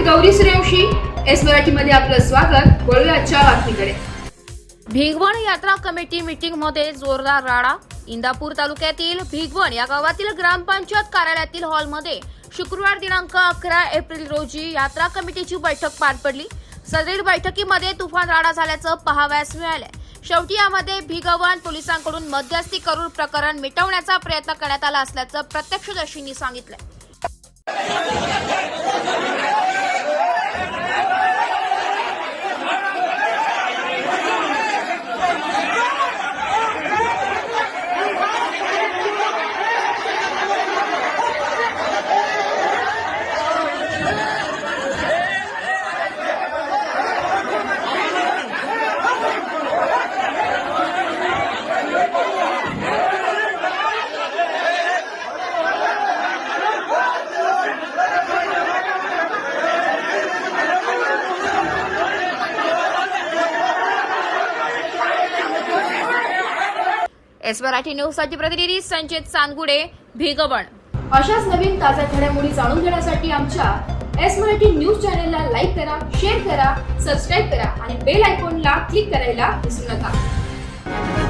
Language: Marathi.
गौरी सूर्यवंशी, एस मराठीमध्ये आपलं स्वागत। वळूया आजच्या बातमीकडे। भिगवण यात्रा कमिटी मीटिंग मध्ये जोरदार राडा। इंदापूर तालुक्यातील भिगवण या गावातील ग्रामपंचायत कार्यालयातील हॉलमध्ये शुक्रवार दिनांक 11 एप्रिल रोजी यात्रा कमिटीची बैठक पार पडली। सदरील बैठकीमध्ये तुफान राडा झाल्याचं पाहावयास मिळालंय। शेवटी यामध्ये भिगवण पोलिसांकडून मध्यस्थी करून प्रकरण मिटवण्याचा प्रयत्न करण्यात आला असल्याचं प्रत्यक्षदर्शींनी सांगितलंय। एस मराठी न्यूज साठी प्रतिनिधी संचित चांदगुडे, भिगवण। अशाच नवीन ताज्या घडामोडी जाणून घेण्यासाठी आमच्या एस मराठी न्यूज चॅनलला लाईक करा, शेअर करा, सबस्क्राईब करा आणि बेल आयकॉनला क्लिक करायला विसरू नका।